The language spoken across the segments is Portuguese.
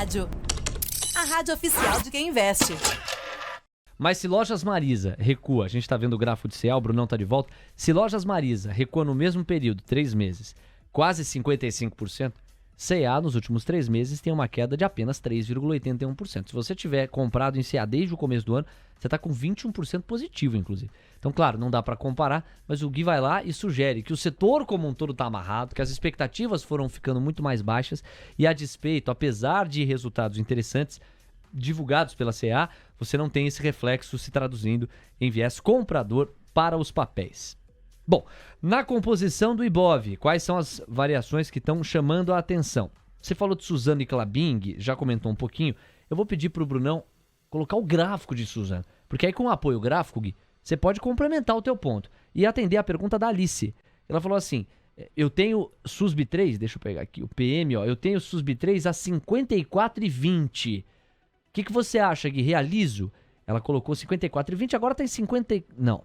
Rádio. A rádio oficial de quem investe. Mas se Lojas Marisa recua, a gente está vendo o gráfico de CA, o Brunão está de volta, se Lojas Marisa recua no mesmo período, 3 meses, quase 55%, CA nos últimos 3 meses tem uma queda de apenas 3,81%. Se você tiver comprado em CA desde o começo do ano, você está com 21% positivo, inclusive. Então, claro, não dá para comparar, mas o Gui vai lá e sugere que o setor como um todo está amarrado, que as expectativas foram ficando muito mais baixas e, a despeito, apesar de resultados interessantes divulgados pela CA, você não tem esse reflexo se traduzindo em viés comprador para os papéis. Bom, na composição do Ibov, quais são as variações que estão chamando a atenção? Você falou de Suzano e Klabin, já comentou um pouquinho. Eu vou pedir para o Brunão colocar o gráfico de Suzano, porque aí com o apoio gráfico, Gui, você pode complementar o teu ponto e atender a pergunta da Alice. Ela falou assim, eu tenho SUSB3, deixa eu pegar aqui, o PM, ó, eu tenho SUSB3 a 54,20. O que você acha, Gui? Realizo? Ela colocou 54,20, agora tá em 50... Não.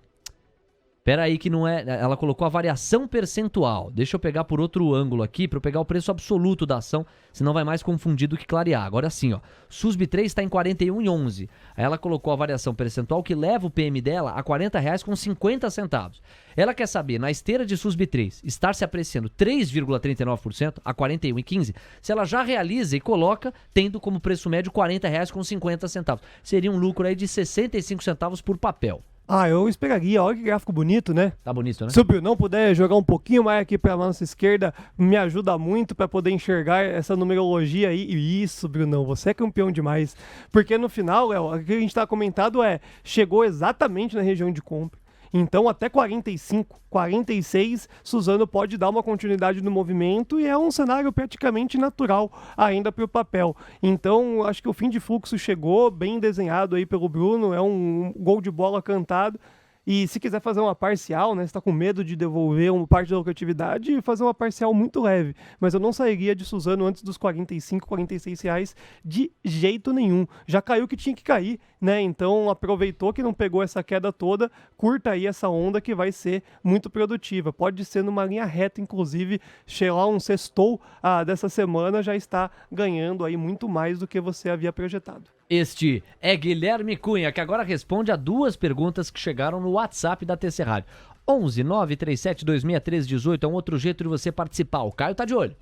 Pera aí que não é... Ela colocou a variação percentual. Deixa eu pegar por outro ângulo aqui, para eu pegar o preço absoluto da ação, senão vai mais confundir do que clarear. Agora sim, ó. SUSB3 está em 41,11. Aí ela colocou a variação percentual que leva o PM dela a R$ 40,50. Ela quer saber, na esteira de SUSB3, estar se apreciando 3,39% a 41,15, se ela já realiza e coloca, tendo como preço médio R$ 40,50. Seria um lucro aí de 65 centavos por papel. Eu esperaria. Olha que gráfico bonito, né? Tá bonito, né? Se o Brunão puder jogar um pouquinho mais aqui pra nossa esquerda, me ajuda muito pra poder enxergar essa numerologia aí. Isso, Brunão, você é campeão demais. Porque no final, Léo, o que a gente tá comentando chegou exatamente na região de compra. Então, até 45, 46, Suzano pode dar uma continuidade no movimento e é um cenário praticamente natural ainda para o papel. Então, acho que o fim de fluxo chegou, bem desenhado aí pelo Bruno, é um gol de bola cantado. E se quiser fazer uma parcial, né, você está com medo de devolver uma parte da lucratividade, fazer uma parcial muito leve. Mas eu não sairia de Suzano antes dos 45, 46 reais de jeito nenhum. Já caiu o que tinha que cair, né? Então aproveitou que não pegou essa queda toda, curta aí essa onda que vai ser muito produtiva. Pode ser numa linha reta, inclusive, chegar um sextou dessa semana já está ganhando aí muito mais do que você havia projetado. Este é Guilherme Cunha, que agora responde a 2 perguntas que chegaram no WhatsApp da TC Rádio. 11 937 263 18 é um outro jeito de você participar. O Caio tá de olho.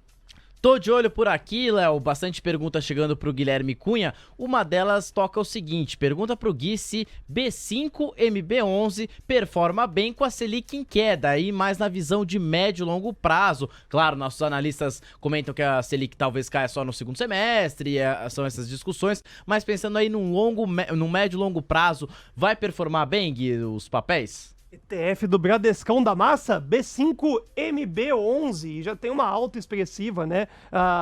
Tô de olho por aqui, Léo, bastante perguntas chegando pro Guilherme Cunha. Uma delas toca o seguinte, pergunta pro Gui se B5 MB11 performa bem com a Selic em queda, aí mais na visão de médio e longo prazo. Claro, nossos analistas comentam que a Selic talvez caia só no segundo semestre, são essas discussões, mas pensando aí num médio e longo prazo, vai performar bem, Gui, os papéis? ETF do Bradescão da Massa, B5MB11, já tem uma alta expressiva, né?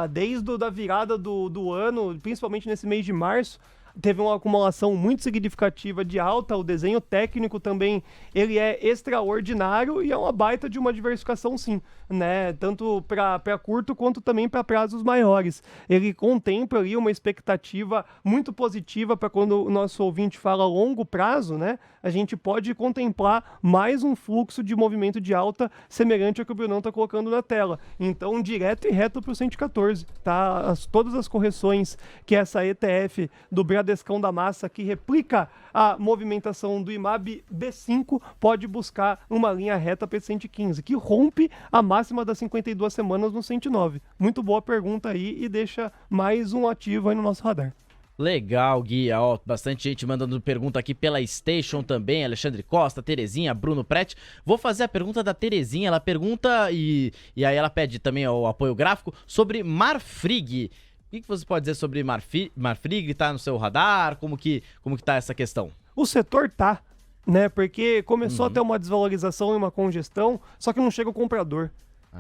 Desde a virada do ano, principalmente nesse mês de março, teve uma acumulação muito significativa de alta, o desenho técnico também, ele é extraordinário e é uma baita de uma diversificação sim, né? Tanto para curto quanto também para prazos maiores. Ele contempla ali uma expectativa muito positiva para quando o nosso ouvinte fala longo prazo, né? A gente pode contemplar mais um fluxo de movimento de alta semelhante ao que o Brunão está colocando na tela. Então, direto e reto para o 114, tá? Todas as correções que essa ETF do Bradescão da Massa, que replica a movimentação do IMAB B5, pode buscar uma linha reta para 115, que rompe a máxima das 52 semanas no 109. Muito boa pergunta aí e deixa mais um ativo aí no nosso radar. Legal, Guia, ó, bastante gente mandando pergunta aqui pela Station também, Alexandre Costa, Terezinha, Bruno Prete. Vou fazer a pergunta da Terezinha, ela pergunta e aí ela pede também o apoio gráfico sobre Marfrig. O que você pode dizer sobre Marfrig? Tá no seu radar? Como que tá essa questão? O setor tá, né, porque começou a ter uma desvalorização e uma congestão, só que não chega o comprador.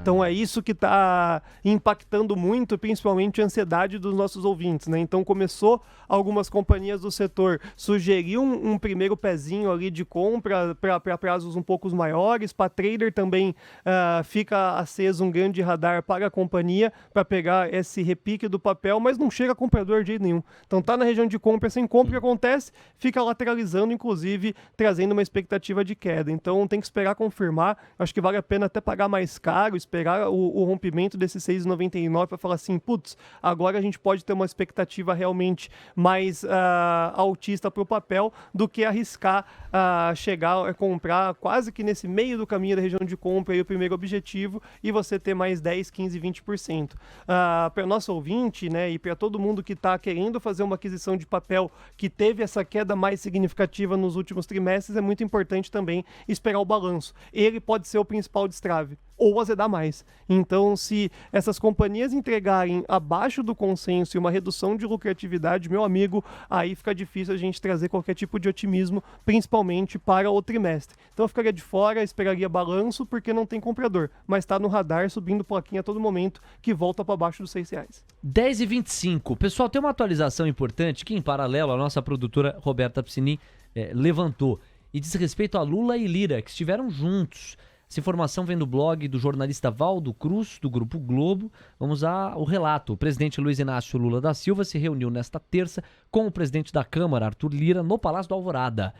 Então é isso que está impactando muito, principalmente a ansiedade dos nossos ouvintes, né? Então começou algumas companhias do setor sugerir um primeiro pezinho ali de compra para prazos um pouco maiores. Para trader também fica aceso um grande radar para a companhia para pegar esse repique do papel, mas não chega comprador de jeito nenhum. Então tá na região de compra, sem compra, o que acontece? Fica lateralizando, inclusive trazendo uma expectativa de queda. Então tem que esperar confirmar. Acho que vale a pena até pagar mais caro, esperar o rompimento desse 6,99 para falar assim, putz, agora a gente pode ter uma expectativa realmente mais altista para o papel do que arriscar chegar a comprar quase que nesse meio do caminho da região de compra aí o primeiro objetivo e você ter mais 10, 15, 20%. Para o nosso ouvinte, né, e para todo mundo que está querendo fazer uma aquisição de papel que teve essa queda mais significativa nos últimos trimestres, é muito importante também esperar o balanço. Ele pode ser o principal destrave ou azedar mais. Então, se essas companhias entregarem abaixo do consenso e uma redução de lucratividade, meu amigo, aí fica difícil a gente trazer qualquer tipo de otimismo, principalmente para o trimestre. Então, eu ficaria de fora, esperaria balanço, porque não tem comprador, mas está no radar, subindo plaquinha a todo momento, que volta para baixo dos R$6. 10h25. Pessoal, tem uma atualização importante que, em paralelo, a nossa produtora Roberta Piscini levantou, e diz respeito a Lula e Lira, que estiveram juntos. Essa informação vem do blog do jornalista Valdo Cruz, do Grupo Globo. Vamos ao relato. O presidente Luiz Inácio Lula da Silva se reuniu nesta terça com o presidente da Câmara, Arthur Lira, no Palácio do Alvorada.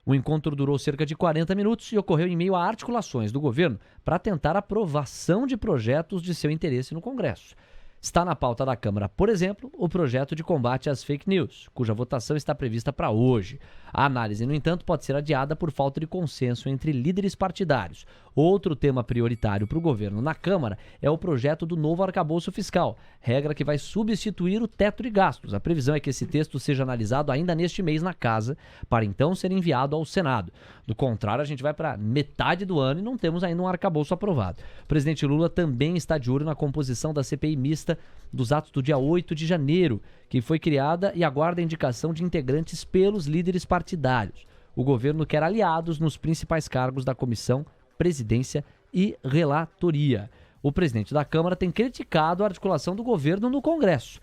O encontro durou cerca de 40 minutos e ocorreu em meio a articulações do governo para tentar a aprovação de projetos de seu interesse no Congresso. Está na pauta da Câmara, por exemplo, o projeto de combate às fake news, cuja votação está prevista para hoje. A análise, no entanto, pode ser adiada por falta de consenso entre líderes partidários. Outro tema prioritário para o governo na Câmara é o projeto do novo arcabouço fiscal, regra que vai substituir o teto de gastos. A previsão é que esse texto seja analisado ainda neste mês na Casa, para então ser enviado ao Senado. Do contrário, a gente vai para metade do ano e não temos ainda um arcabouço aprovado. O presidente Lula também está de olho na composição da CPI mista dos atos do dia 8 de janeiro, que foi criada e aguarda a indicação de integrantes pelos líderes partidários. O governo quer aliados nos principais cargos da comissão, presidência e relatoria. O presidente da Câmara tem criticado a articulação do governo no Congresso.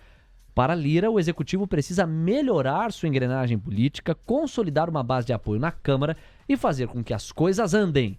Para Lira, o executivo precisa melhorar sua engrenagem política, consolidar uma base de apoio na Câmara e fazer com que as coisas andem.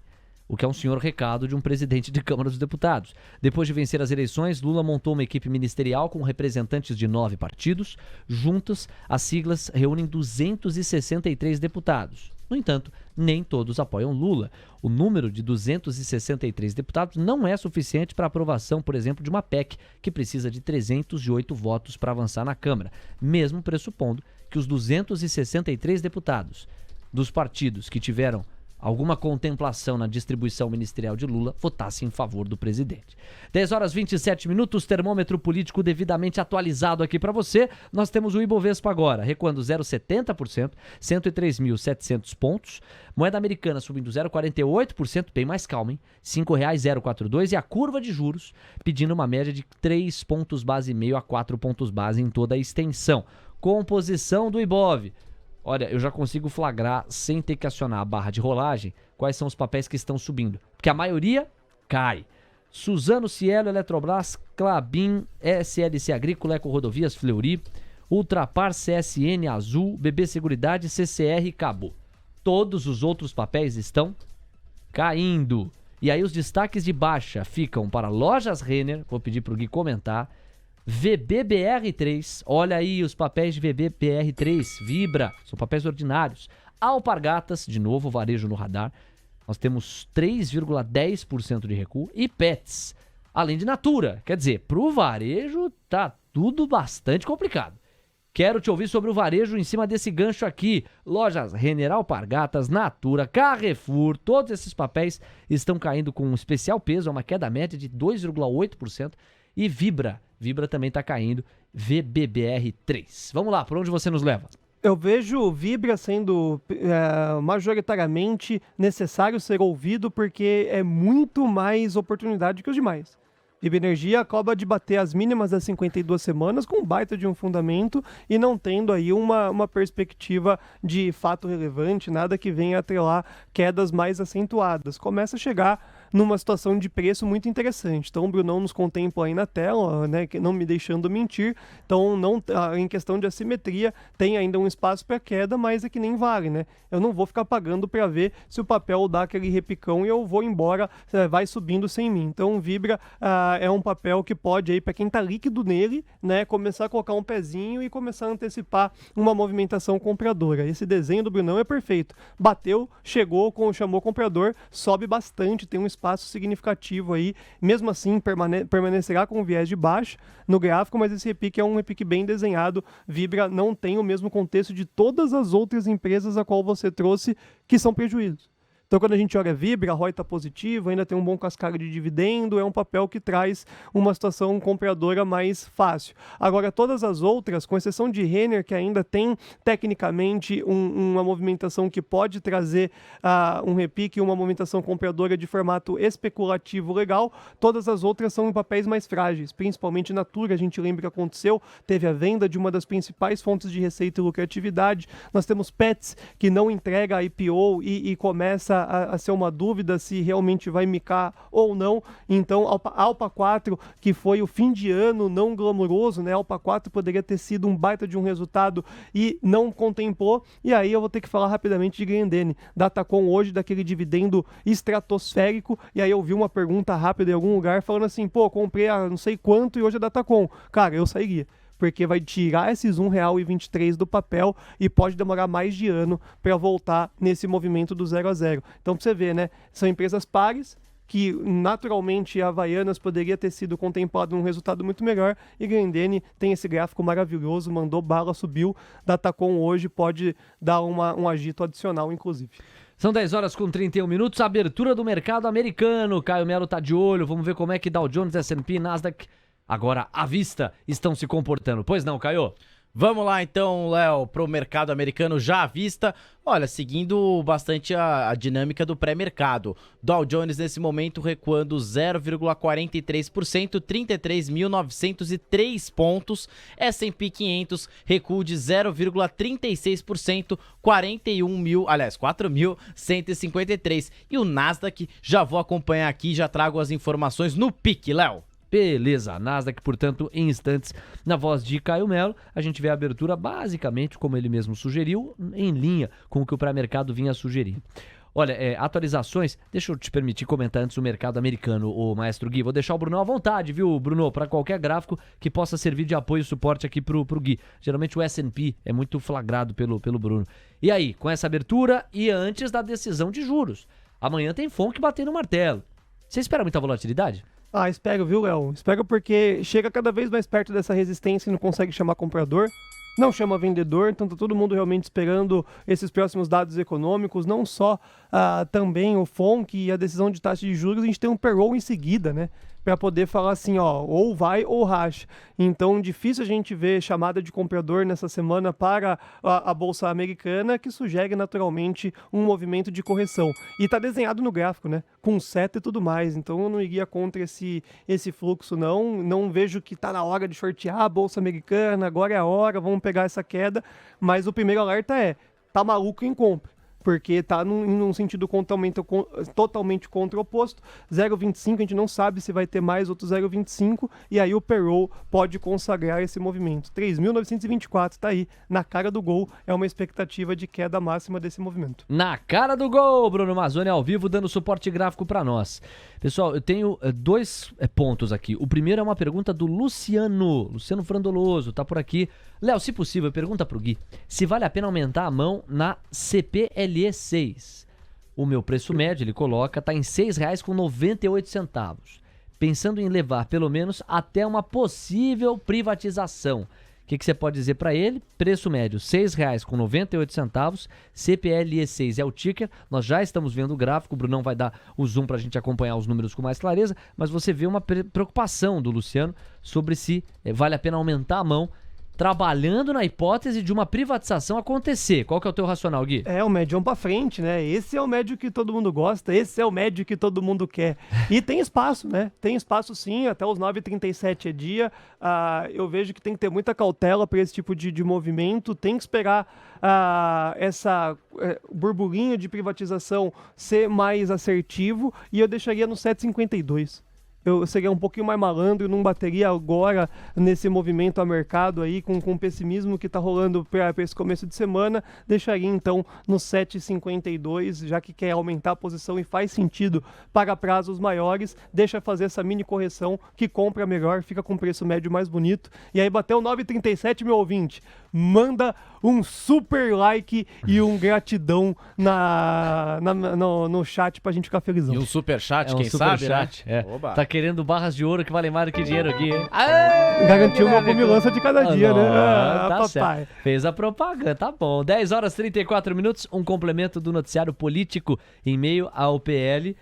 O que é um senhor recado de um presidente de Câmara dos Deputados. Depois de vencer as eleições, Lula montou uma equipe ministerial com representantes de 9 partidos. Juntos, as siglas reúnem 263 deputados. No entanto, nem todos apoiam Lula. O número de 263 deputados não é suficiente para a aprovação, por exemplo, de uma PEC, que precisa de 308 votos para avançar na Câmara, mesmo pressupondo que os 263 deputados dos partidos que tiveram alguma contemplação na distribuição ministerial de Lula votassem em favor do presidente. 10h27, termômetro político devidamente atualizado aqui para você. Nós temos o Ibovespa agora, recuando 0,70%, 103.700 pontos. Moeda americana subindo 0,48%, bem mais calma, hein? R$ 5,042. E a curva de juros pedindo uma média de 3 pontos base e meio a 4 pontos base em toda a extensão. Composição do Ibov. Olha, eu já consigo flagrar, sem ter que acionar a barra de rolagem, quais são os papéis que estão subindo. Porque a maioria cai. Suzano, Cielo, Eletrobras, Klabin, SLC Agrícola, Eco Rodovias, Fleury, Ultrapar, CSN, Azul, BB Seguridade, CCR e Cabo. Todos os outros papéis estão caindo. E aí os destaques de baixa ficam para Lojas Renner, vou pedir para o Gui comentar, VBBR3, olha aí os papéis de VBBR3, Vibra, são papéis ordinários. Alpargatas, de novo, varejo no radar, nós temos 3,10% de recuo. E Pets, além de Natura, quer dizer, pro varejo tá tudo bastante complicado. Quero te ouvir sobre o varejo em cima desse gancho aqui. Lojas Renner, Alpargatas, Natura, Carrefour, todos esses papéis estão caindo com um especial peso, é uma queda média de 2,8%. E Vibra também está caindo, VBBR3. Vamos lá, por onde você nos leva? Eu vejo o Vibra sendo majoritariamente necessário ser ouvido porque é muito mais oportunidade que os demais. Vibra Energia acaba de bater as mínimas das 52 semanas com um baita de um fundamento e não tendo aí uma perspectiva de fato relevante, nada que venha atrelar quedas mais acentuadas. Começa a chegar numa situação de preço muito interessante. Então o Brunão nos contempla aí na tela, né, não me deixando mentir. Então em questão de assimetria tem ainda um espaço para queda, mas é que nem vale, né? Eu não vou ficar pagando para ver se o papel dá aquele repicão e eu vou embora, vai subindo sem mim. Então Vibra é um papel que pode aí para quem tá líquido nele, né, começar a colocar um pezinho e começar a antecipar uma movimentação compradora. Esse desenho do Brunão é perfeito. Bateu, chegou, chamou o comprador, sobe bastante, tem um espaço significativo aí. Mesmo assim, permanecerá com viés de baixa no gráfico, mas esse repique é um repique bem desenhado. Vibra não tem o mesmo contexto de todas as outras empresas a qual você trouxe, que são prejuízos. Então, quando a gente olha Vibra, a ROI está positivo, ainda tem um bom cascalho de dividendo, é um papel que traz uma situação compradora mais fácil. Agora, todas as outras, com exceção de Renner, que ainda tem tecnicamente uma movimentação que pode trazer um repique, uma movimentação compradora de formato especulativo legal, todas as outras são em papéis mais frágeis, principalmente Natura, a gente lembra que aconteceu, teve a venda de uma das principais fontes de receita e lucratividade, nós temos Pets, que não entrega a IPO e começa a ser uma dúvida se realmente vai micar ou não. Então, Alpa 4, que foi o fim de ano não glamouroso, né? Alpa 4 poderia ter sido um baita de um resultado e não contemplou. E aí eu vou ter que falar rapidamente de Grendene. Datacom hoje, daquele dividendo estratosférico. E aí eu vi uma pergunta rápida em algum lugar falando assim, pô, comprei a não sei quanto e hoje é Datacom. Cara, eu sairia, porque vai tirar esses R$1,23 do papel e pode demorar mais de ano para voltar nesse movimento do 0 a 0. Então, para você ver, né? São empresas pares que, naturalmente, a Havaianas poderia ter sido contemplado num resultado muito melhor e Grendene tem esse gráfico maravilhoso, mandou bala, subiu. Datacom hoje pode dar um agito adicional, inclusive. São 10 horas com 31 minutos, abertura do mercado americano. Caio Melo tá de olho, vamos ver como é que Dow Jones, S&P, Nasdaq... agora à vista estão se comportando. Pois não, Caio? Vamos lá então, Léo, para o mercado americano já à vista. Olha, seguindo bastante a dinâmica do pré-mercado. Dow Jones nesse momento recuando 0,43%, 33.903 pontos. S&P 500 recuo de 0,36%, 4.153. E o Nasdaq, já vou acompanhar aqui, já trago as informações no pique, Léo. Beleza, Nasdaq, portanto, em instantes, na voz de Caio Melo, a gente vê a abertura basicamente, como ele mesmo sugeriu, em linha com o que o pré-mercado vinha sugerindo. Olha, atualizações, deixa eu te permitir comentar antes o mercado americano, o Maestro Gui. Vou deixar o Bruno à vontade, viu, Bruno, para qualquer gráfico que possa servir de apoio e suporte aqui pro Gui. Geralmente o S&P é muito flagrado pelo Bruno. E aí, com essa abertura e antes da decisão de juros, amanhã tem FONC batendo o martelo. Você espera muita volatilidade? Espero, viu, Léo? Espero porque chega cada vez mais perto dessa resistência e não consegue chamar comprador, não chama vendedor, então tá todo mundo realmente esperando esses próximos dados econômicos, não só também o FONC e a decisão de taxa de juros, a gente tem um payroll em seguida, né? Para poder falar assim, ó, ou vai ou racha. Então, difícil a gente ver chamada de comprador nessa semana para a Bolsa Americana, que sugere naturalmente um movimento de correção. E tá desenhado no gráfico, né? Com seta e tudo mais. Então, eu não iria contra esse fluxo, não. Não vejo que tá na hora de shortear a Bolsa Americana, agora é a hora, vamos pegar essa queda. Mas o primeiro alerta é, tá maluco em compra, porque está num sentido totalmente contra o oposto. 0,25, a gente não sabe se vai ter mais outro 0,25, e aí o payroll pode consagrar esse movimento. 3.924, está aí, na cara do gol, é uma expectativa de queda máxima desse movimento. Na cara do gol, Bruno Mazzoni ao vivo dando suporte gráfico para nós. Pessoal, eu tenho dois pontos aqui. O primeiro é uma pergunta do Luciano Frandoloso, tá por aqui. Léo, se possível, pergunta pro Gui se vale a pena aumentar a mão na CPLE6. O meu preço médio, ele coloca, tá em R$ 6,98. Pensando em levar pelo menos até uma possível privatização. O que você pode dizer para ele? Preço médio, R$ 6,98. CPLE6 é o ticker. Nós já estamos vendo o gráfico. O Brunão vai dar o zoom para a gente acompanhar os números com mais clareza. Mas você vê uma preocupação do Luciano sobre se vale a pena aumentar a mão, trabalhando na hipótese de uma privatização acontecer. Qual que é o teu racional, Gui? É o médium pra frente, né? Esse é o médio que todo mundo gosta, esse é o médio que todo mundo quer. E tem espaço, né? Tem espaço sim, até os 9,37 é dia. Eu vejo que tem que ter muita cautela para esse tipo de movimento, tem que esperar essa burburinho de privatização ser mais assertivo, e eu deixaria no 7,52. eu seria um pouquinho mais malandro, não bateria agora nesse movimento a mercado aí, com o pessimismo que está rolando para esse começo de semana, deixaria então no 7,52, já que quer aumentar a posição e faz sentido para prazos maiores, deixa fazer essa mini correção que compra melhor, fica com preço médio mais bonito. E aí bateu 9,37, meu ouvinte, manda um super like e um gratidão no chat pra gente ficar felizão. E um superchat, É um quem sabe, superchat, né? é. Tá querendo barras de ouro que valem mais do que dinheiro aqui, hein? Garantiu uma comilança de cada dia, né? Tá Papai. certo. Fez a propaganda, tá bom. 10 horas e 34 minutos, um complemento do noticiário político em meio ao PL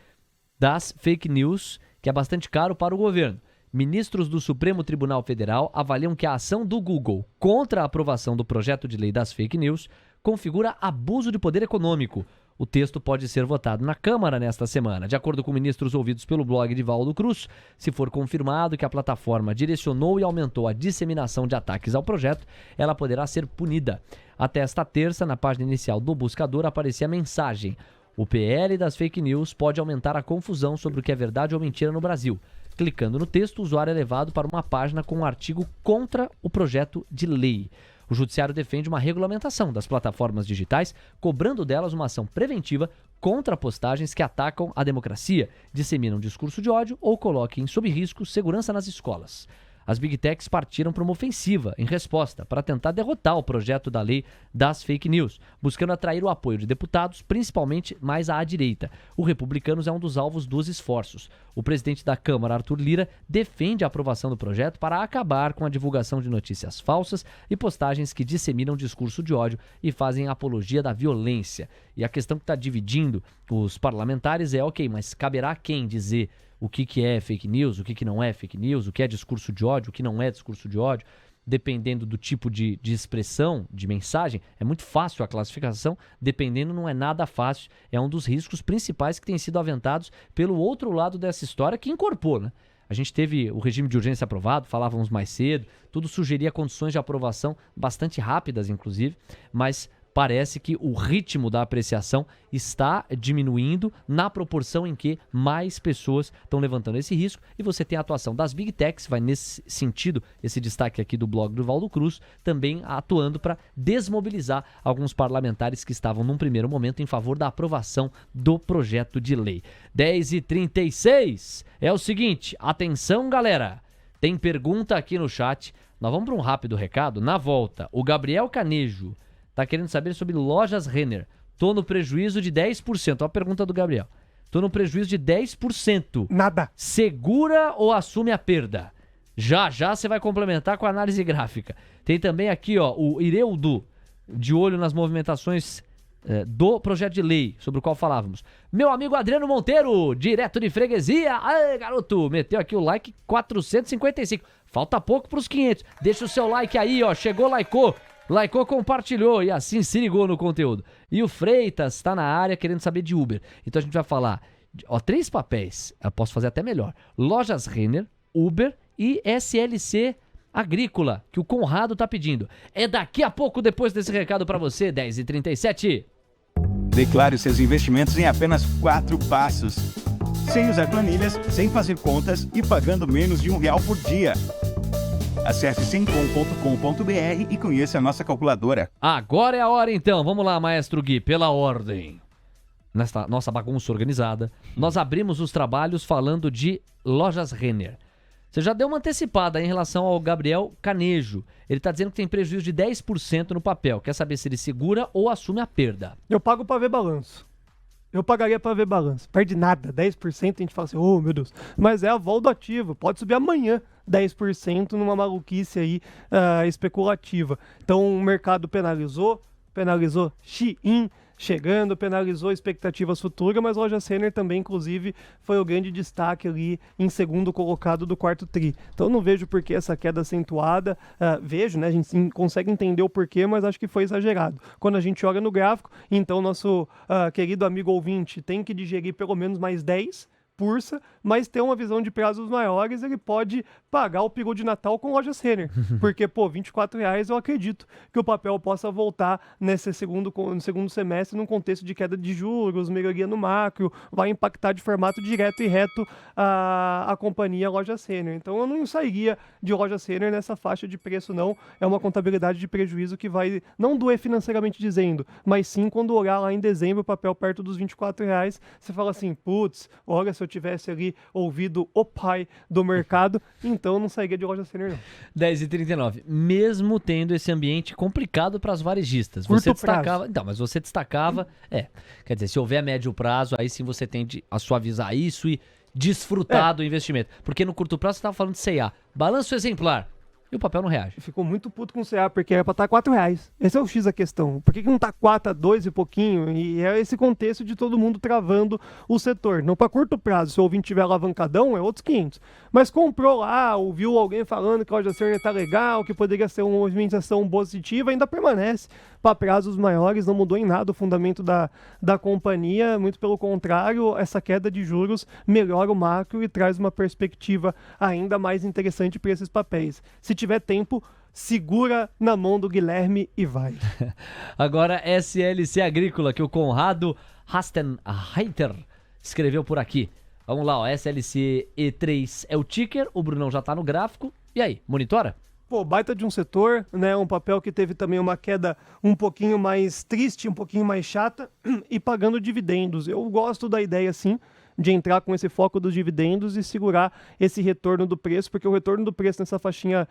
das fake news, que é bastante caro para o governo. Ministros do Supremo Tribunal Federal avaliam que a ação do Google contra a aprovação do projeto de lei das fake news configura abuso de poder econômico. O texto pode ser votado na Câmara nesta semana. De acordo com ministros ouvidos pelo blog de Valdo Cruz, se for confirmado que a plataforma direcionou e aumentou a disseminação de ataques ao projeto, ela poderá ser punida. Até esta terça, na página inicial do buscador, aparecia a mensagem: o PL das fake news pode aumentar a confusão sobre o que é verdade ou mentira no Brasil. Clicando no texto, o usuário é levado para uma página com um artigo contra o projeto de lei. O judiciário defende uma regulamentação das plataformas digitais, cobrando delas uma ação preventiva contra postagens que atacam a democracia, disseminam discurso de ódio ou coloquem sob risco segurança nas escolas. As Big Techs partiram para uma ofensiva, em resposta, para tentar derrotar o projeto da lei das fake news, buscando atrair o apoio de deputados, principalmente mais à direita. O Republicanos é um dos alvos dos esforços. O presidente da Câmara, Arthur Lira, defende a aprovação do projeto para acabar com a divulgação de notícias falsas e postagens que disseminam discurso de ódio e fazem apologia da violência. E a questão que está dividindo os parlamentares é, ok, mas caberá a quem dizer o que é fake news, o que não é fake news, o que é discurso de ódio, o que não é discurso de ódio, dependendo do tipo de expressão, de mensagem, é muito fácil a classificação, dependendo não é nada fácil, é um dos riscos principais que têm sido aventados pelo outro lado dessa história que incorpora, né? A gente teve o regime de urgência aprovado, falávamos mais cedo, tudo sugeria condições de aprovação bastante rápidas, inclusive, mas parece que o ritmo da apreciação está diminuindo na proporção em que mais pessoas estão levantando esse risco, e você tem a atuação das Big Techs, vai nesse sentido, esse destaque aqui do blog do Valdo Cruz, também atuando para desmobilizar alguns parlamentares que estavam num primeiro momento em favor da aprovação do projeto de lei. 10h36, é o seguinte, atenção galera, tem pergunta aqui no chat, nós vamos para um rápido recado, na volta, o Gabriel Canejo tá querendo saber sobre lojas Renner. Tô no prejuízo de 10%. Olha a pergunta do Gabriel. Tô no prejuízo de 10%. Nada. Segura ou assume a perda? Já você vai complementar com a análise gráfica. Tem também aqui, ó, o Ireudo, de olho nas movimentações do projeto de lei, sobre o qual falávamos. Meu amigo Adriano Monteiro, direto de freguesia. Aê, garoto, meteu aqui o like 455. Falta pouco pros 500. Deixa o seu like aí, ó. Chegou, likeou. Likeou, compartilhou e assim se ligou no conteúdo. E o Freitas está na área querendo saber de Uber. Então a gente vai falar, 3 papéis, eu posso fazer até melhor. Lojas Renner, Uber e SLC Agrícola, que o Conrado tá pedindo. É daqui a pouco, depois desse recado para você, 10h37. Declare seus investimentos em apenas 4 passos. Sem usar planilhas, sem fazer contas e pagando menos de R$1 por dia. Acesse semcom.com.br e conheça a nossa calculadora. Agora é a hora então, vamos lá, Maestro Gui, pela ordem. Nesta nossa bagunça organizada, nós abrimos os trabalhos falando de Lojas Renner. Você já deu uma antecipada em relação ao Gabriel Canejo. Ele está dizendo que tem prejuízo de 10% no papel. Quer saber se ele segura ou assume a perda? Eu pago pra ver balanço. Eu pagaria pra ver balanço. Perde nada. 10% a gente fala assim, oh meu Deus. Mas é a vol do ativo. Pode subir amanhã 10% numa maluquice aí especulativa. Então o mercado penalizou Shein chegando, penalizou expectativas futuras, mas Lojas Renner também, inclusive, foi o grande destaque ali em segundo colocado do quarto tri. Então não vejo por que essa queda acentuada, vejo, né, a gente consegue entender o porquê, mas acho que foi exagerado. Quando a gente olha no gráfico, então nosso querido amigo ouvinte tem que digerir pelo menos mais 10 pursa, mas ter uma visão de prazos maiores, ele pode pagar o peru de Natal com lojas Renner. Porque, pô, R$24 eu acredito que o papel possa voltar no segundo semestre num contexto de queda de juros, melhoria no macro, vai impactar de formato direto e reto a companhia lojas Renner. Então eu não sairia de lojas Renner nessa faixa de preço, não. É uma contabilidade de prejuízo que vai não doer financeiramente dizendo, mas sim quando olhar lá em dezembro o papel perto dos R$24, você fala assim, putz, olha, se eu tivesse ali ouvido o pai do mercado, então eu não sairia de lojas Renner, não. 10h39. Mesmo tendo esse ambiente complicado para as varejistas, Curto você destacava. prazo. Então, mas você destacava. Quer dizer, se houver médio prazo, aí sim você tende a suavizar isso e desfrutar do investimento. Porque no curto prazo você estava falando de C&A. Balanço exemplar. E o papel não reage. Ficou muito puto com o CA, porque era pra estar R$4. Esse é o X da questão. Por que não tá 4 a 2 e pouquinho? E é esse contexto de todo mundo travando o setor. Não para curto prazo, se o ouvinte tiver alavancadão, é outros 500. Mas comprou lá, ouviu alguém falando que a loja Renner tá legal, que poderia ser uma movimentação positiva, ainda permanece. Para prazos maiores, não mudou em nada o fundamento da companhia, muito pelo contrário, essa queda de juros melhora o macro e traz uma perspectiva ainda mais interessante para esses papéis. Se tiver tempo, segura na mão do Guilherme e vai. Agora, SLC Agrícola, que o Conrado Rastenreiter escreveu por aqui. Vamos lá, ó, SLC E3 é o ticker, o Brunão já tá no gráfico. E aí, monitora? Pô, baita de um setor, né? Um papel que teve também uma queda um pouquinho mais triste, um pouquinho mais chata e pagando dividendos. Eu gosto da ideia, sim, de entrar com esse foco dos dividendos e segurar esse retorno do preço, porque o retorno do preço nessa faixinha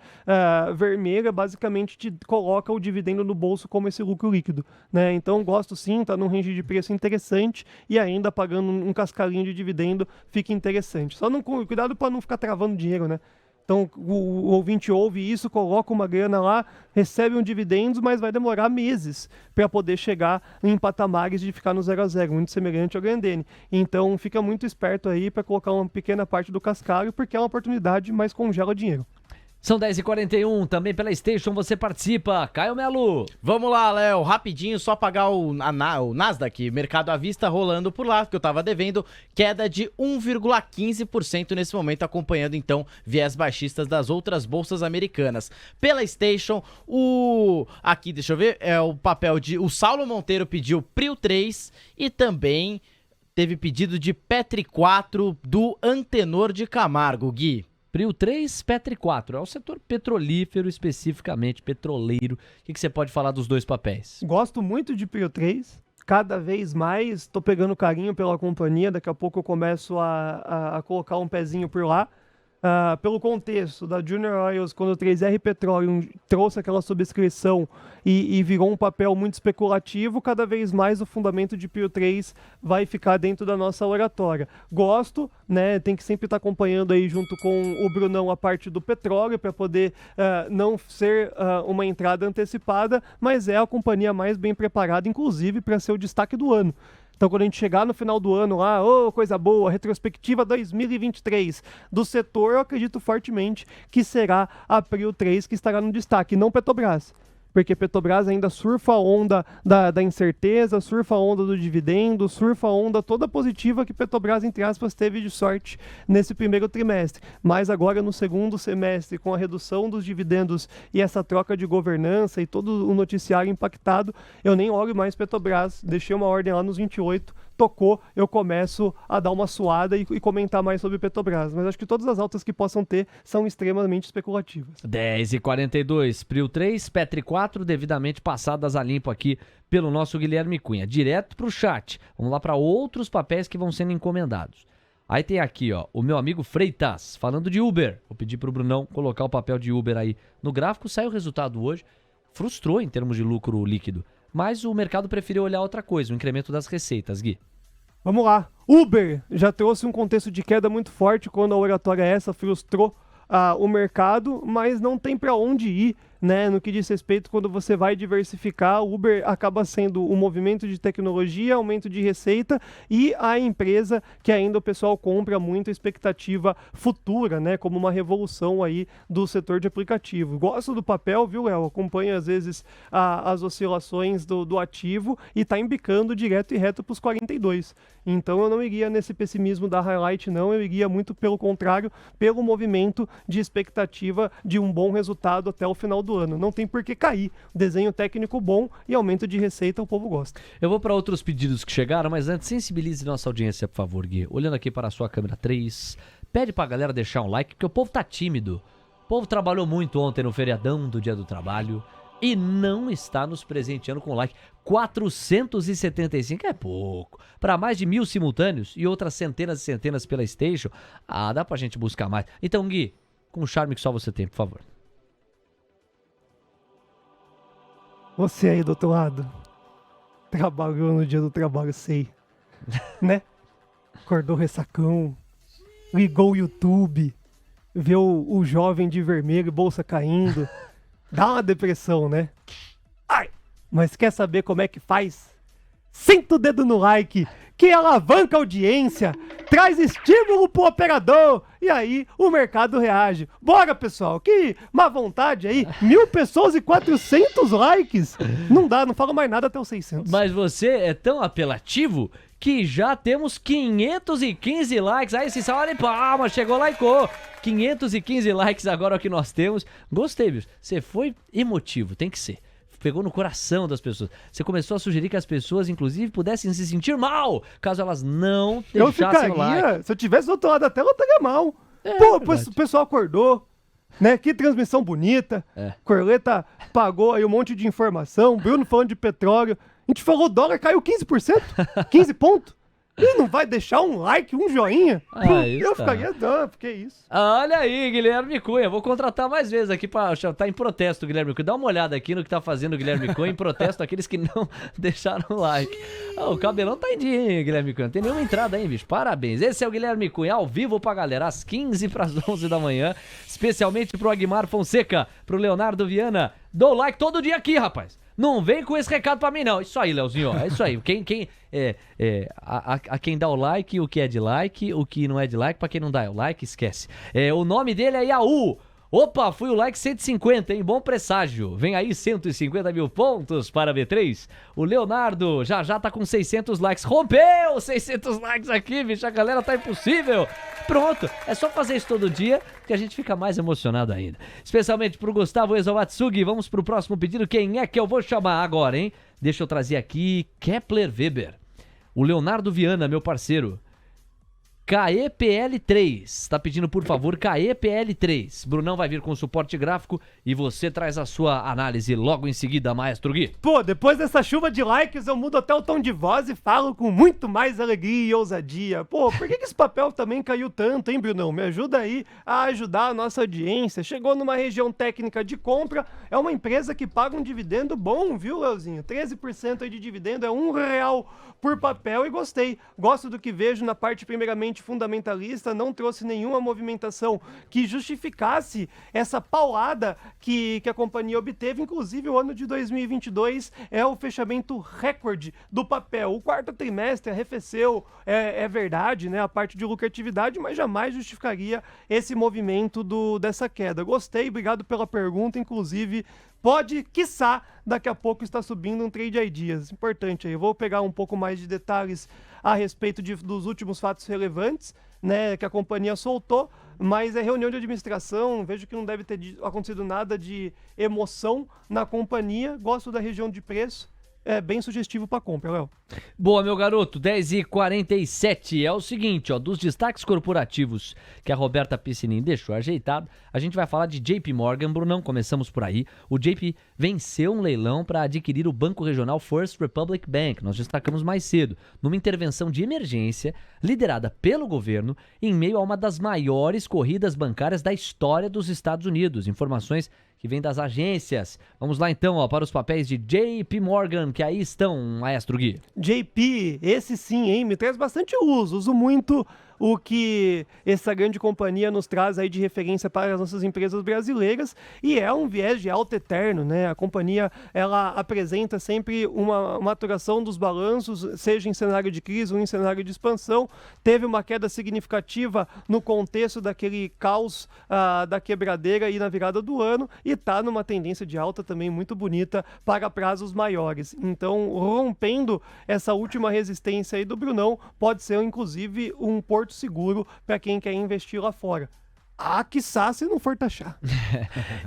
vermelha basicamente te coloca o dividendo no bolso como esse lucro líquido, né? Então gosto sim, tá num range de preço interessante e ainda pagando um cascalinho de dividendo fica interessante. Só cuidado para não ficar travando dinheiro, né? Então o ouvinte ouve isso, coloca uma grana lá, recebe um dividendos, mas vai demorar meses para poder chegar em patamares de ficar no 0 a 0, muito semelhante ao Grendene. Então fica muito esperto aí para colocar uma pequena parte do cascalho, porque é uma oportunidade, mas congela dinheiro. São 10h41, também pela Station você participa. Caio Melo. Vamos lá, Léo, rapidinho, só pagar o Nasdaq, mercado à vista rolando por lá, que eu tava devendo, queda de 1,15% nesse momento, acompanhando então viés baixistas das outras bolsas americanas. Pela Station, aqui, deixa eu ver, é o papel o Saulo Monteiro pediu Prio 3 e também teve pedido de Petri 4 do Antenor de Camargo, Gui. Prio 3, Petri 4. É o setor petrolífero, especificamente petroleiro. O que você pode falar dos dois papéis? Gosto muito de Prio 3. Cada vez mais estou pegando carinho pela companhia. Daqui a pouco eu começo a colocar um pezinho por lá. Pelo contexto da Junior Oils, quando o 3R Petroleum trouxe aquela subscrição e virou um papel muito especulativo, cada vez mais o fundamento de Prio 3 vai ficar dentro da nossa oratória. Gosto, né? Tem que sempre estar acompanhando aí junto com o Brunão a parte do petróleo para poder não ser uma entrada antecipada, mas é a companhia mais bem preparada, inclusive, para ser o destaque do ano. Então, quando a gente chegar no final do ano lá, coisa boa, retrospectiva 2023 do setor, eu acredito fortemente que será a Prio 3 que estará no destaque, não Petrobras. Porque Petrobras ainda surfa a onda da incerteza, surfa a onda do dividendo, surfa a onda toda positiva que Petrobras, entre aspas, teve de sorte nesse primeiro trimestre. Mas agora, no segundo semestre, com a redução dos dividendos e essa troca de governança e todo o noticiário impactado, eu nem olho mais Petrobras, deixei uma ordem lá nos 28, tocou, eu começo a dar uma suada e comentar mais sobre Petrobras. Mas acho que todas as altas que possam ter são extremamente especulativas. 10h42, Prio 3, Petri 4, devidamente passadas a limpo aqui pelo nosso Guilherme Cunha. Direto para o chat. Vamos lá para outros papéis que vão sendo encomendados. Aí tem aqui, ó, o meu amigo Freitas, falando de Uber. Vou pedir para o Brunão colocar o papel de Uber aí no gráfico. Saiu o resultado hoje. Frustrou em termos de lucro líquido. Mas o mercado preferiu olhar outra coisa, o incremento das receitas, Gui. Vamos lá. Uber já trouxe um contexto de queda muito forte quando a oratória essa frustrou o mercado, mas não tem para onde ir, né? No que diz respeito, quando você vai diversificar, o Uber acaba sendo um movimento de tecnologia, aumento de receita e a empresa que ainda o pessoal compra muito, expectativa futura, né? Como uma revolução aí do setor de aplicativo. Gosto do papel, viu, Léo? Acompanho às vezes as oscilações do ativo e tá embicando direto e reto para os 42. Então eu não iria nesse pessimismo da Highlight, não. Eu iria muito pelo contrário, pelo movimento de expectativa de um bom resultado até o final do ano. Não tem por que cair. Desenho técnico bom e aumento de receita, o povo gosta. Eu vou para outros pedidos que chegaram, mas antes, sensibilize nossa audiência, por favor, Gui. Olhando aqui para a sua câmera 3, pede pra galera deixar um like, porque o povo tá tímido. O povo trabalhou muito ontem no feriadão do Dia do Trabalho e não está nos presenteando com like. 475 é pouco. Para mais de 1.000 simultâneos e outras centenas e centenas pela Station, dá pra gente buscar mais. Então, Gui, com o charme que só você tem, por favor. Você aí do outro lado, trabalhou no Dia do Trabalho, sei, né? Acordou ressacão, ligou o YouTube, vê o jovem de vermelho, bolsa caindo, dá uma depressão, né? Ai, mas quer saber como é que faz? Senta o dedo no like, que alavanca a audiência, traz estímulo pro operador, e aí o mercado reage. Bora, pessoal, que má vontade aí, 1.000 pessoas e 400 likes. Não dá, não falo mais nada até os 600. Mas você é tão apelativo que já temos 515 likes. Aí, se salva de palmas, chegou, likeou. 515 likes agora é o que nós temos. Gostei, bicho. Você foi emotivo, tem que ser. Pegou no coração das pessoas. Você começou a sugerir que as pessoas, inclusive, pudessem se sentir mal, caso elas não deixassem o like. Se eu tivesse do outro lado da tela, eu estaria mal. O pessoal acordou, né? Que transmissão bonita. Corleta pagou aí um monte de informação. Bruno falando de petróleo. A gente falou, o dólar caiu 15%. 15 pontos. E não vai deixar um like, um joinha? Eu ficaria dando, porque é isso. Olha aí, Guilherme Cunha. Vou contratar mais vezes aqui pra... Tá em protesto, Guilherme Cunha. Dá uma olhada aqui no que tá fazendo o Guilherme Cunha em protesto àqueles que não deixaram o like. O cabelão tá em dia, hein, Guilherme Cunha? Não tem nenhuma entrada aí, bicho. Parabéns. Esse é o Guilherme Cunha, ao vivo pra galera, às 15 para as 11 da manhã. Especialmente pro Aguimar Fonseca, pro Leonardo Viana. Dou like todo dia aqui, rapaz. Não vem com esse recado pra mim, não. Isso aí, Leozinho, é isso aí. Quem dá o like, o que é de like, o que não é de like, pra quem não dá o like, esquece. O nome dele é Yaú. Opa, fui o like 150, hein? Bom presságio. Vem aí 150 mil pontos para B3. O Leonardo já tá com 600 likes. Rompeu 600 likes aqui, bicho. A galera tá impossível. Pronto, é só fazer isso todo dia que a gente fica mais emocionado ainda. Especialmente pro Gustavo Exawatsugi. Vamos pro próximo pedido. Quem é que eu vou chamar agora, hein? Deixa eu trazer aqui Kepler Weber. O Leonardo Viana, meu parceiro. KEPL3, tá pedindo por favor KEPL3. Brunão vai vir com suporte gráfico e você traz a sua análise logo em seguida, Maestro Gui. Depois dessa chuva de likes eu mudo até o tom de voz e falo com muito mais alegria e ousadia. Por que esse papel também caiu tanto, hein, Brunão? Me ajuda aí a ajudar a nossa audiência. Chegou numa região técnica de compra, é uma empresa que paga um dividendo bom, viu, Leozinho? 13% aí de dividendo, é R$1 por papel e gostei. Gosto do que vejo na parte primeiramente fundamentalista, não trouxe nenhuma movimentação que justificasse essa paulada que a companhia obteve. Inclusive, o ano de 2022 é o fechamento recorde do papel. O quarto trimestre arrefeceu, é verdade, né, a parte de lucratividade, mas jamais justificaria esse movimento dessa queda. Gostei, obrigado pela pergunta, inclusive pode, quiçá, daqui a pouco está subindo um trade ideas. Importante aí. Eu vou pegar um pouco mais de detalhes a respeito dos últimos fatos relevantes, né, que a companhia soltou, mas é reunião de administração, vejo que não deve ter acontecido nada de emoção na companhia. Gosto da região de preço. É bem sugestivo para compra, Léo. Boa, meu garoto, 10h47. É o seguinte, dos destaques corporativos que a Roberta Piscinin deixou ajeitado, a gente vai falar de JP Morgan, Brunão, começamos por aí. O JP venceu um leilão para adquirir o Banco Regional First Republic Bank, nós destacamos mais cedo, numa intervenção de emergência liderada pelo governo em meio a uma das maiores corridas bancárias da história dos Estados Unidos. Informações que vem das agências. Vamos lá então, para os papéis de JP Morgan, que aí estão, Maestro Gui. JP, esse sim, hein, me traz bastante uso muito o que essa grande companhia nos traz aí de referência para as nossas empresas brasileiras, e é um viés de alta eterno, né? A companhia, ela apresenta sempre uma maturação dos balanços, seja em cenário de crise ou em cenário de expansão. Teve uma queda significativa no contexto daquele caos da quebradeira aí na virada do ano, e está numa tendência de alta também muito bonita para prazos maiores. Então, rompendo essa última resistência aí do Brunão, pode ser inclusive um porto seguro para quem quer investir lá fora. Quiçá se não for taxar.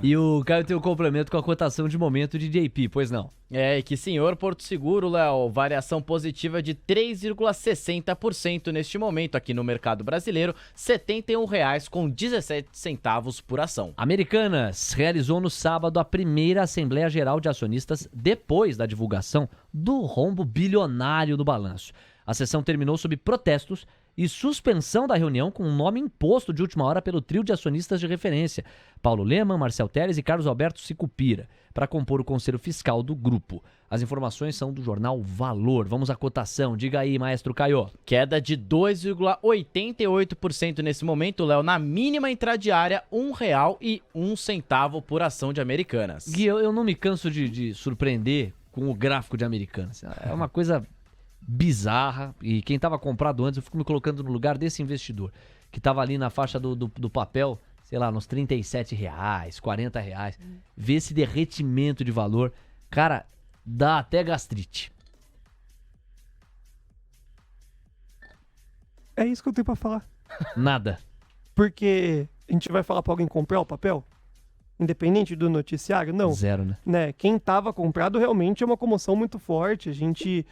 E o Caio tem um complemento com a cotação de momento de JP, pois não? É, que senhor Porto Seguro, Léo, variação positiva de 3,60% neste momento aqui no mercado brasileiro, R$ 71,17 por ação. Americanas realizou no sábado a primeira Assembleia Geral de Acionistas depois da divulgação do rombo bilionário do balanço. A sessão terminou sob protestos e suspensão da reunião com um nome imposto de última hora pelo trio de acionistas de referência, Paulo Lemann, Marcel Teles e Carlos Alberto Sicupira, para compor o conselho fiscal do grupo. As informações são do jornal Valor. Vamos à cotação. Diga aí, maestro Caio. Queda de 2,88% nesse momento, Léo, na mínima intradiária, R$ 1,01 por ação de Americanas. Gui, eu não me canso de surpreender com o gráfico de Americanas. É uma coisa bizarra, e quem estava comprado antes, eu fico me colocando no lugar desse investidor, que estava ali na faixa do papel, sei lá, nos R$37, R$40, ver esse derretimento de valor, cara, dá até gastrite. É isso que eu tenho para falar. Nada. Porque a gente vai falar para alguém comprar o papel? Independente do noticiário? Não. Zero, né? Quem estava comprado realmente é uma comoção muito forte. A gente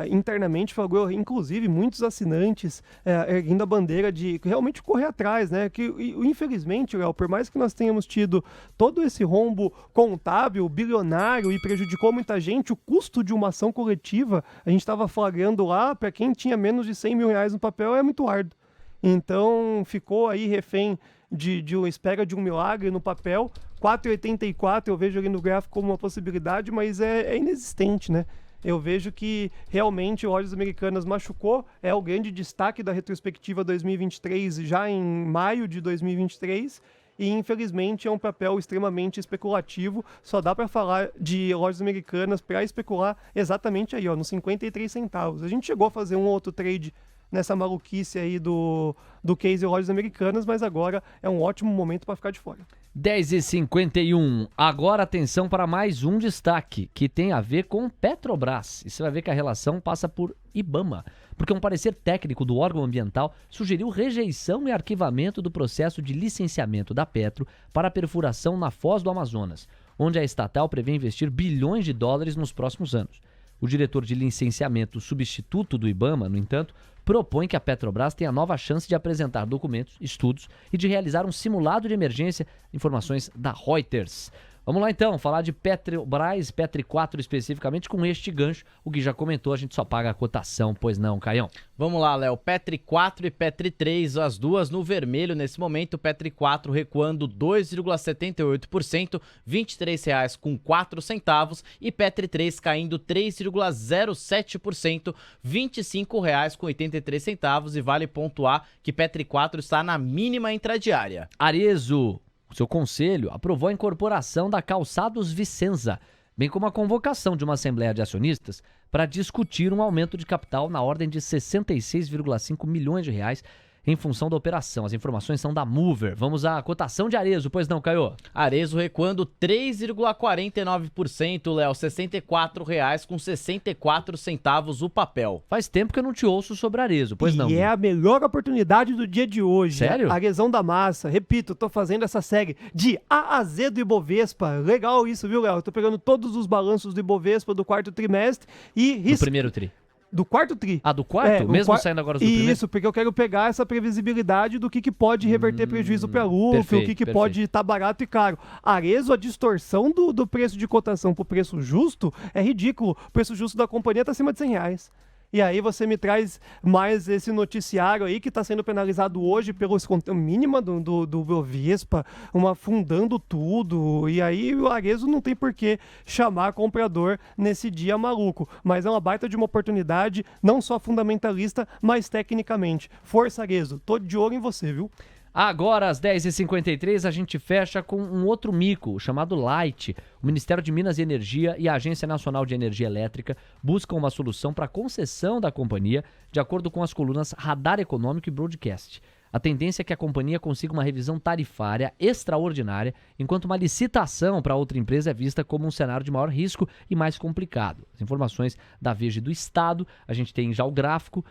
internamente falou, inclusive muitos assinantes erguendo a bandeira de realmente correr atrás, né? Que infelizmente, Léo, por mais que nós tenhamos tido todo esse rombo contábil, bilionário e prejudicou muita gente, o custo de uma ação coletiva, a gente estava flagrando lá, para quem tinha menos de R$100 mil no papel, é muito árduo. Então ficou aí refém de uma espera de um milagre no papel. 4,84 eu vejo ali no gráfico como uma possibilidade, mas é inexistente, né? Eu vejo que realmente o Lojas Americanas machucou, é o grande destaque da retrospectiva 2023, já em maio de 2023, e infelizmente é um papel extremamente especulativo. Só dá para falar de Lojas Americanas para especular exatamente aí, ó, nos 53 centavos. A gente chegou a fazer um outro trade nessa maluquice aí do case Lojas Americanas, mas agora é um ótimo momento para ficar de fora. 10h51. Agora atenção para mais um destaque que tem a ver com Petrobras. E você vai ver que a relação passa por IBAMA, porque um parecer técnico do órgão ambiental sugeriu rejeição e arquivamento do processo de licenciamento da Petro para a perfuração na Foz do Amazonas, onde a estatal prevê investir bilhões de dólares nos próximos anos. O diretor de licenciamento substituto do IBAMA, no entanto, propõe que a Petrobras tenha nova chance de apresentar documentos, estudos e de realizar um simulado de emergência, informações da Reuters. Vamos lá então, falar de Petrobras, Petri 4 especificamente, com este gancho. O Gui já comentou, a gente só paga a cotação, pois não, Caião? Vamos lá, Léo. Petri 4 e Petri 3, as duas no vermelho nesse momento. Petri 4 recuando 2,78%, R$ 23,04. E Petri 3 caindo 3,07%, R$ 25,83. E vale pontuar que Petri 4 está na mínima intradiária. Arezzo, seu conselho aprovou a incorporação da Calçados Vicenza, bem como a convocação de uma assembleia de acionistas para discutir um aumento de capital na ordem de 66,5 milhões de reais em função da operação. As informações são da Mover. Vamos à cotação de Arezzo, pois não, Caio? Arezzo recuando 3,49%, Léo, R$ 64,64 o papel. Faz tempo que eu não te ouço sobre Arezzo, pois não? E é a melhor oportunidade do dia de hoje. Sério? A Arezão da Massa. Repito, tô fazendo essa série de A a Z do Ibovespa. Legal isso, viu, Léo? Eu tô pegando todos os balanços do Ibovespa do quarto trimestre e... Do primeiro tri. Do quarto tri. Ah, do quarto? Mesmo saindo agora do primeiro? Isso, porque eu quero pegar essa previsibilidade do que pode reverter prejuízo para lucro, o que pode estar barato e caro. Arezzo, a distorção do preço de cotação para o preço justo é ridículo. O preço justo da companhia está acima de R$100. E aí você me traz mais esse noticiário aí que está sendo penalizado hoje pelo mínima do Bovespa, afundando tudo. E aí o Arezzo não tem por que chamar comprador nesse dia maluco. Mas é uma baita de uma oportunidade, não só fundamentalista, mas tecnicamente. Força, Arezzo. Tô de olho em você, viu? Agora, às 10h53, a gente fecha com um outro mico, chamado Light. O Ministério de Minas e Energia e a Agência Nacional de Energia Elétrica buscam uma solução para a concessão da companhia, de acordo com as colunas Radar Econômico e Broadcast. A tendência é que a companhia consiga uma revisão tarifária extraordinária, enquanto uma licitação para outra empresa é vista como um cenário de maior risco e mais complicado. As informações da Veja do Estado, a gente tem já o gráfico.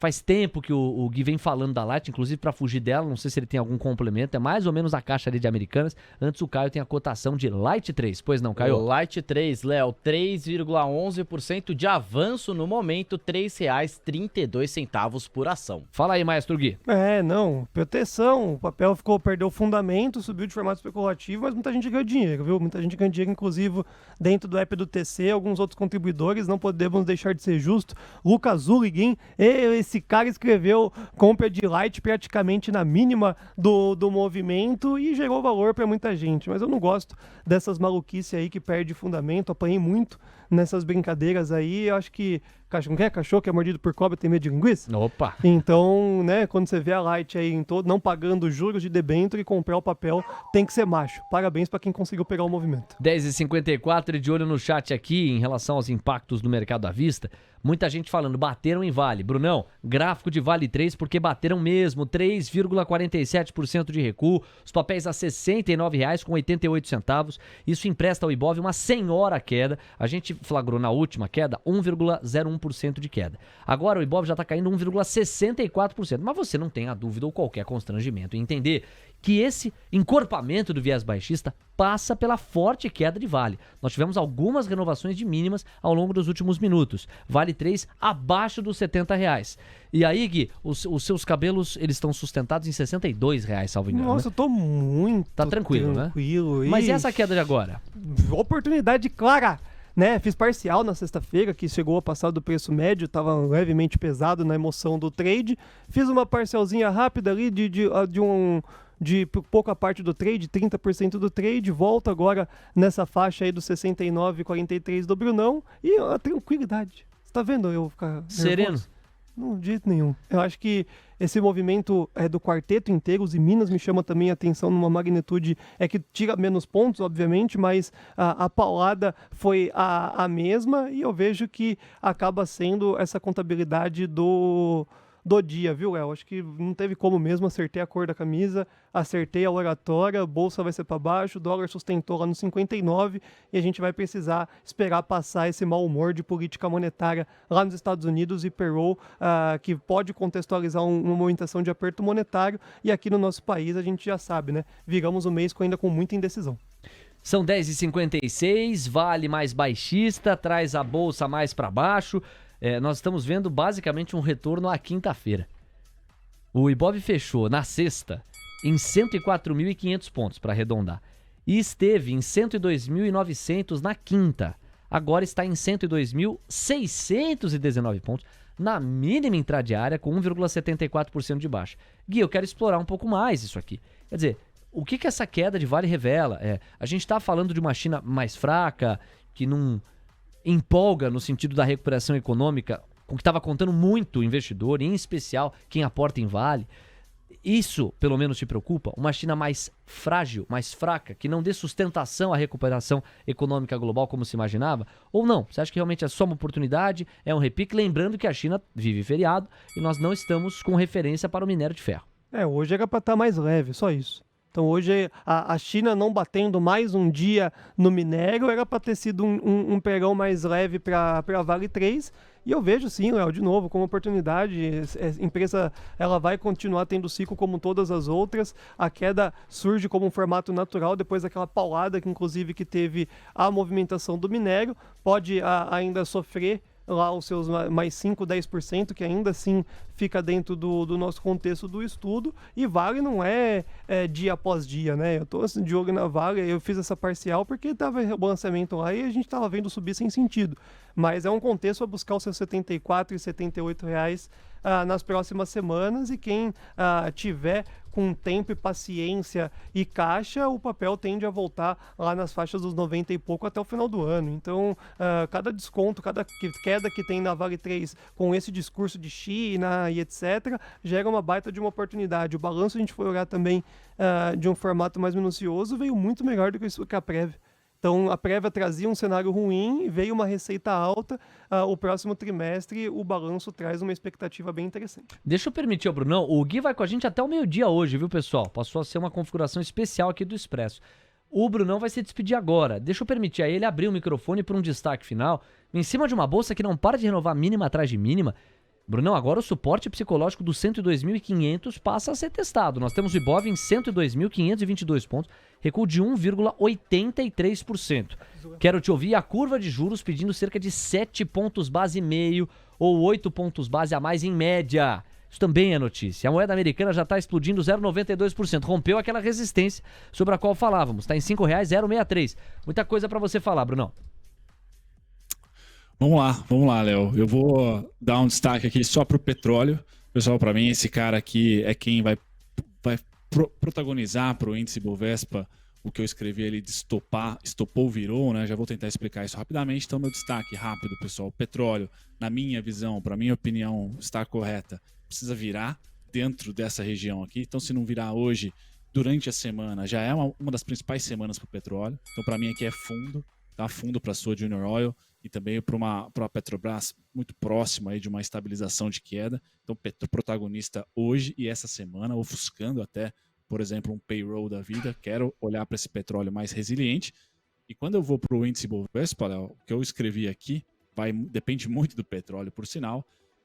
Faz tempo que o Gui vem falando da Light, inclusive para fugir dela, não sei se ele tem algum complemento, é mais ou menos a caixa ali de Americanas. Antes o Caio tem a cotação de Light 3, pois não, Caio? O Light 3, Léo, 3,11% de avanço no momento, R$ 3,32 por ação. Fala aí, maestro Gui. Não, proteção, o papel perdeu o fundamento, subiu de formato especulativo, mas muita gente ganhou dinheiro, viu? Muita gente ganhou dinheiro, inclusive dentro do app do TC, alguns outros contribuidores, não podemos deixar de ser justo. Lucas Zulligin, esse cara escreveu compra de Light praticamente na mínima do movimento e gerou valor para muita gente. Mas eu não gosto dessas maluquices aí que perde fundamento. Apanhei muito nessas brincadeiras aí. Eu acho que cachorro que é mordido por cobra tem medo de linguiça? Opa! Então, né, quando você vê a Light aí não pagando juros de debênture e comprar o papel, tem que ser macho. Parabéns para quem conseguiu pegar o movimento. 10h54, de olho no chat aqui em relação aos impactos do mercado à vista. Muita gente falando, bateram em Vale. Brunão, gráfico de Vale 3 porque bateram mesmo, 3,47% de recuo, os papéis a R$ 69,88. Isso empresta ao Ibov uma senhora queda. A gente flagrou na última queda 1,01% de queda. Agora o Ibov já está caindo 1,64%. Mas você não tem a dúvida ou qualquer constrangimento em entender que esse encorpamento do viés baixista passa pela forte queda de Vale. Nós tivemos algumas renovações de mínimas ao longo dos últimos minutos. Vale 3 abaixo dos R$ 70. E aí, Gui, os seus cabelos, eles estão sustentados em R$ 62, salvo engano. Nossa, né? Eu tô muito Tá tranquilo, né? tranquilo. Mas e essa queda de agora? Oportunidade clara. Né, fiz parcial na sexta-feira, que chegou a passar do preço médio, estava levemente pesado na emoção do trade. Fiz uma parcialzinha rápida ali de pouca parte do trade, 30% do trade, volto agora nessa faixa aí dos 69,43 do Brunão e a tranquilidade. Você tá vendo eu ficar sereno? Nervoso? Não, de jeito nenhum. Eu acho que esse movimento do quarteto inteiro, os Minas me chama também a atenção numa magnitude que tira menos pontos, obviamente, mas a paulada foi a mesma e eu vejo que acaba sendo essa contabilidade do dia, viu, Léo? Acho que não teve como mesmo, acertei a cor da camisa, acertei a oratória, bolsa vai ser para baixo, o dólar sustentou lá no 59 e a gente vai precisar esperar passar esse mau humor de política monetária lá nos Estados Unidos e payroll, que pode contextualizar uma movimentação de aperto monetário e aqui no nosso país a gente já sabe, né? Viramos o mês ainda com muita indecisão. São 10h56, Vale mais baixista, traz a bolsa mais para baixo. Nós estamos vendo basicamente um retorno à quinta-feira. O Ibov fechou na sexta em 104.500 pontos, para arredondar. E esteve em 102.900 na quinta. Agora está em 102.619 pontos, na mínima intradiária, com 1,74% de baixa. Gui, eu quero explorar um pouco mais isso aqui. Quer dizer, o que essa queda de Vale revela? A gente está falando de uma China mais fraca, que não empolga no sentido da recuperação econômica, com que estava contando muito o investidor, em especial quem aporta em Vale. Isso, pelo menos, te preocupa? Uma China mais frágil, mais fraca, que não dê sustentação à recuperação econômica global como se imaginava? Ou não? Você acha que realmente é só uma oportunidade, é um repique? Lembrando que a China vive feriado e nós não estamos com referência para o minério de ferro. Hoje era para estar mais leve, só isso. Então hoje a China não batendo mais um dia no minério era para ter sido um pregão mais leve para Vale 3 e eu vejo sim, Léo, de novo, como oportunidade. A empresa ela vai continuar tendo ciclo como todas as outras, a queda surge como um formato natural depois daquela paulada que inclusive que teve a movimentação do minério, pode ainda sofrer lá os seus mais 5, 10%, que ainda assim fica dentro do nosso contexto do estudo, e Vale não é dia após dia, né? Eu tô assim, de olho na Vale, eu fiz essa parcial porque tava o lançamento lá e a gente tava vendo subir sem sentido, mas é um contexto a buscar os seus R$ 74 e R$ 78 nas próximas semanas, e quem tiver com tempo e paciência e caixa, o papel tende a voltar lá nas faixas dos 90 e pouco até o final do ano. Então, cada desconto, cada queda que tem na Vale 3 com esse discurso de China e etc., gera uma baita de uma oportunidade. O balanço, a gente foi olhar também de um formato mais minucioso, veio muito melhor do que a prévia. Então, a prévia trazia um cenário ruim, veio uma receita alta. O próximo trimestre, o balanço traz uma expectativa bem interessante. Deixa eu permitir ao Brunão, o Gui vai com a gente até o meio-dia hoje, viu, pessoal? Passou a ser uma configuração especial aqui do Expresso. O Brunão vai se despedir agora. Deixa eu permitir a ele abrir o microfone para um destaque final. Em cima de uma bolsa que não para de renovar mínima atrás de mínima, Brunão, agora o suporte psicológico dos 102.500 passa a ser testado. Nós temos o Ibov em 102.522 pontos, recuo de 1,83%. Quero te ouvir a curva de juros pedindo cerca de 7 pontos base e meio ou 8 pontos base a mais em média. Isso também é notícia. A moeda americana já está explodindo 0,92%. Rompeu aquela resistência sobre a qual falávamos. Está em R$ 5,063. Muita coisa para você falar, Brunão. Vamos lá, Léo. Eu vou dar um destaque aqui só para o petróleo. Pessoal, para mim, esse cara aqui é quem vai protagonizar para o índice Bovespa o que eu escrevi ali de estopou, virou, né? Já vou tentar explicar isso rapidamente. Então, meu destaque rápido, pessoal. O petróleo, na minha visão, para minha opinião, está correta. Precisa virar dentro dessa região aqui. Então, se não virar hoje, durante a semana, já é uma das principais semanas para o petróleo. Então, para mim, aqui é fundo, tá? Fundo para a sua Junior Oil e também para a Petrobras, muito próximo aí de uma estabilização de queda. Então, protagonista hoje e essa semana, ofuscando até, por exemplo, um payroll da vida. Quero olhar para esse petróleo mais resiliente. E quando eu vou para o índice Bovespa, Léo, o que eu escrevi aqui depende muito do petróleo, por sinal.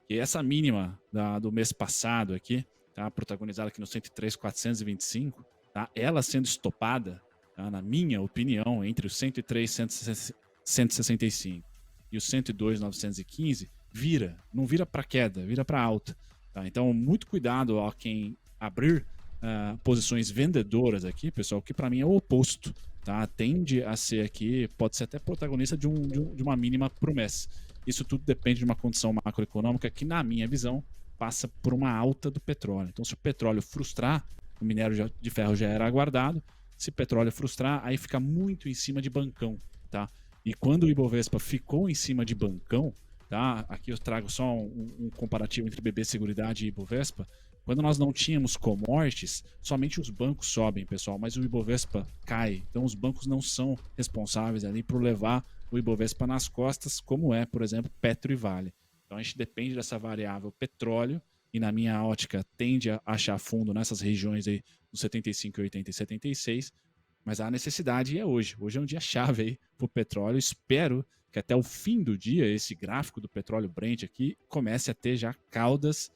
E essa mínima do mês passado aqui, tá, protagonizada aqui no 103.425, tá, ela sendo estopada, tá, na minha opinião, entre os 103.165 e os 102.915, não vira para queda, vira para alta. Tá? Então, muito cuidado a quem abrir posições vendedoras aqui, pessoal, que para mim é o oposto. Tá? Tende a ser aqui, pode ser até protagonista de uma mínima promessa. Isso tudo depende de uma condição macroeconômica que, na minha visão, passa por uma alta do petróleo. Então, se o petróleo frustrar, o minério de ferro já era aguardado. Se o petróleo frustrar, aí fica muito em cima de bancão. Tá? E quando o Ibovespa ficou em cima de bancão, tá? Aqui eu trago só um comparativo entre BB Seguridade e Ibovespa. Quando nós não tínhamos commodities, somente os bancos sobem, pessoal, mas o Ibovespa cai. Então os bancos não são responsáveis ali por levar o Ibovespa nas costas, como é, por exemplo, Petro e Vale. Então a gente depende dessa variável petróleo e, na minha ótica, tende a achar fundo nessas regiões aí dos 75, 80 e 76, mas a necessidade é hoje. Hoje é um dia chave aí para o petróleo. Espero que até o fim do dia esse gráfico do petróleo Brent aqui comece a ter já caudas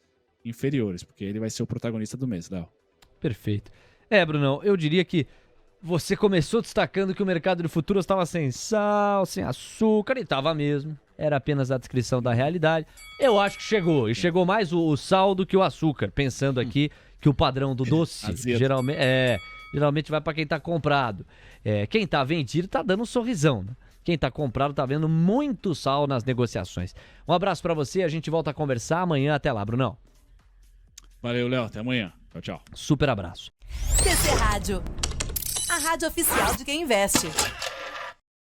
inferiores, porque ele vai ser o protagonista do mês, Léo. Perfeito. Brunão, eu diria que você começou destacando que o mercado de futuros estava sem sal, sem açúcar, e estava mesmo. Era apenas a descrição da realidade. Eu acho que chegou, e chegou mais o sal do que o açúcar, pensando aqui que o padrão do doce geralmente vai para quem está comprado. Quem está vendido está dando um sorrisão, né? Quem está comprado está vendo muito sal nas negociações. Um abraço para você, a gente volta a conversar amanhã. Até lá, Brunão. Valeu, Léo. Até amanhã. Tchau, tchau. Super abraço. TC Rádio, a rádio oficial de quem investe.